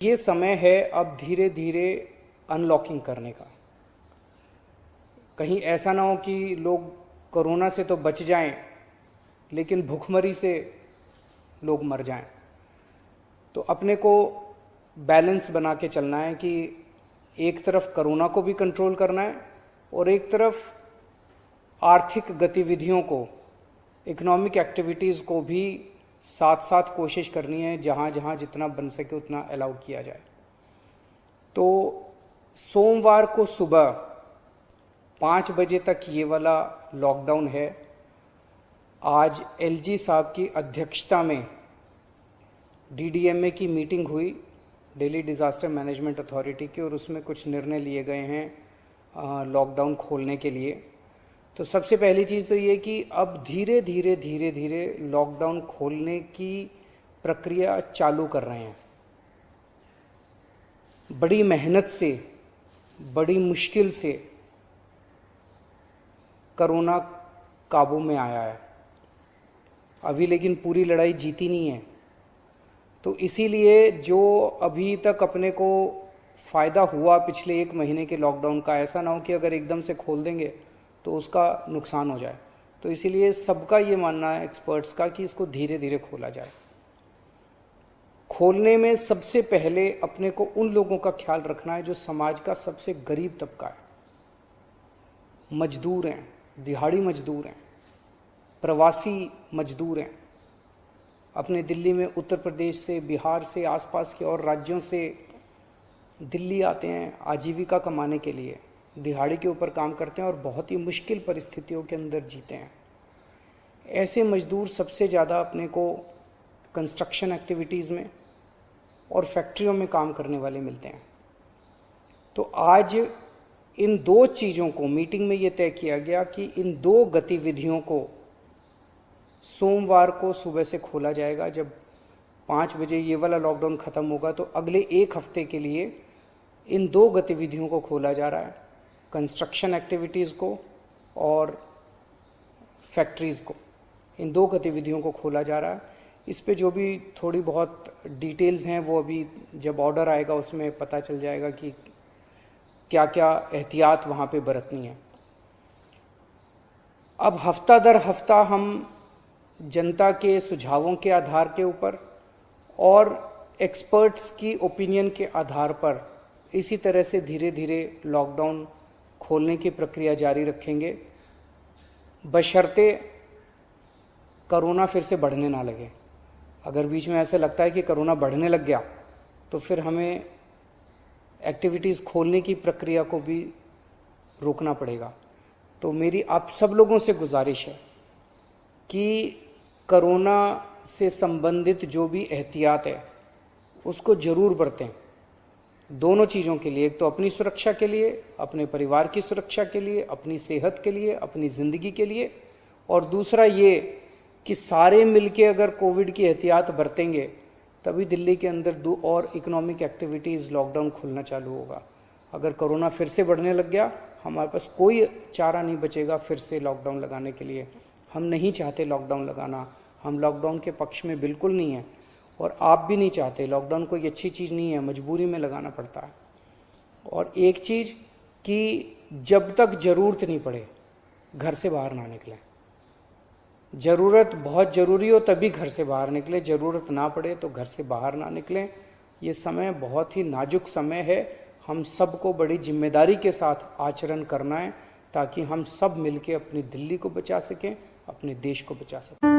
ये समय है अब धीरे धीरे अनलॉकिंग करने का। कहीं ऐसा ना हो कि लोग कोरोना से तो बच जाएं लेकिन भूखमरी से लोग मर जाएं। तो अपने को बैलेंस बना के चलना है कि एक तरफ कोरोना को भी कंट्रोल करना है और एक तरफ आर्थिक गतिविधियों को, इकोनॉमिक एक्टिविटीज़ को भी साथ साथ कोशिश करनी है, जहाँ जहाँ जितना बन सके उतना अलाउ किया जाए। तो सोमवार को सुबह 5 बजे तक ये वाला लॉकडाउन है। आज एलजी साहब की अध्यक्षता में डीडीएमए की मीटिंग हुई, दिल्ली डिज़ास्टर मैनेजमेंट अथॉरिटी की, और उसमें कुछ निर्णय लिए गए हैं लॉकडाउन खोलने के लिए। तो सबसे पहली चीज़ तो ये कि अब धीरे धीरे लॉकडाउन खोलने की प्रक्रिया चालू कर रहे हैं। बड़ी मेहनत से, बड़ी मुश्किल से कोरोना काबू में आया है अभी, लेकिन पूरी लड़ाई जीती नहीं है। तो इसीलिए जो अभी तक अपने को फ़ायदा हुआ पिछले 1 महीने के लॉकडाउन का, ऐसा ना हो कि अगर एकदम से खोल देंगे तो उसका नुकसान हो जाए। तो इसीलिए सबका ये मानना है, एक्सपर्ट्स का, कि इसको धीरे धीरे खोला जाए। खोलने में सबसे पहले अपने को उन लोगों का ख्याल रखना है जो समाज का सबसे गरीब तबका है। मजदूर हैं, दिहाड़ी मजदूर हैं, प्रवासी मजदूर हैं। अपने दिल्ली में उत्तर प्रदेश से, बिहार से, आसपास के और राज्यों से दिल्ली आते हैं आजीविका कमाने के लिए, दिहाड़ी के ऊपर काम करते हैं और बहुत ही मुश्किल परिस्थितियों के अंदर जीते हैं। ऐसे मजदूर सबसे ज़्यादा अपने को कंस्ट्रक्शन एक्टिविटीज़ में और फैक्ट्रियों में काम करने वाले मिलते हैं। तो आज इन 2 चीज़ों को मीटिंग में ये तय किया गया कि इन 2 गतिविधियों को सोमवार को सुबह से खोला जाएगा। जब 5 बजे ये वाला लॉकडाउन ख़त्म होगा तो अगले 1 हफ्ते के लिए इन 2 गतिविधियों को खोला जा रहा है, कंस्ट्रक्शन एक्टिविटीज़ को और फैक्ट्रीज़ को। इन 2 गतिविधियों को खोला जा रहा है। इस पे जो भी थोड़ी बहुत डिटेल्स हैं वो अभी जब ऑर्डर आएगा उसमें पता चल जाएगा कि क्या क्या एहतियात वहाँ पे बरतनी है। अब हफ्ता दर हफ्ता हम जनता के सुझावों के आधार के ऊपर और एक्सपर्ट्स की ओपिनियन के आधार पर इसी तरह से धीरे धीरे लॉकडाउन खोलने की प्रक्रिया जारी रखेंगे, बशर्ते कोरोना फिर से बढ़ने ना लगे। अगर बीच में ऐसे लगता है कि कोरोना बढ़ने लग गया तो फिर हमें एक्टिविटीज़ खोलने की प्रक्रिया को भी रोकना पड़ेगा। तो मेरी आप सब लोगों से गुजारिश है कि कोरोना से संबंधित जो भी एहतियात है उसको ज़रूर बरतें, दोनों चीज़ों के लिए। एक तो अपनी सुरक्षा के लिए, अपने परिवार की सुरक्षा के लिए, अपनी सेहत के लिए, अपनी ज़िंदगी के लिए, और दूसरा ये कि सारे मिलके अगर कोविड की एहतियात बरतेंगे तभी दिल्ली के अंदर 2 और इकोनॉमिक एक्टिविटीज़ लॉकडाउन खुलना चालू होगा। अगर कोरोना फिर से बढ़ने लग गया, हमारे पास कोई चारा नहीं बचेगा फिर से लॉकडाउन लगाने के लिए। हम नहीं चाहते लॉकडाउन लगाना, हम लॉकडाउन के पक्ष में बिल्कुल नहीं है, और आप भी नहीं चाहते। लॉकडाउन कोई अच्छी चीज़ नहीं है, मजबूरी में लगाना पड़ता है। और एक चीज़ कि जब तक ज़रूरत नहीं पड़े घर से बाहर ना निकलें। ज़रूरत बहुत ज़रूरी हो तभी घर से बाहर निकलें, ज़रूरत ना पड़े तो घर से बाहर ना निकलें। ये समय बहुत ही नाजुक समय है, हम सबको बड़ी जिम्मेदारी के साथ आचरण करना है ताकि हम सब मिलके अपनी दिल्ली को बचा सकें, अपने देश को बचा सकें।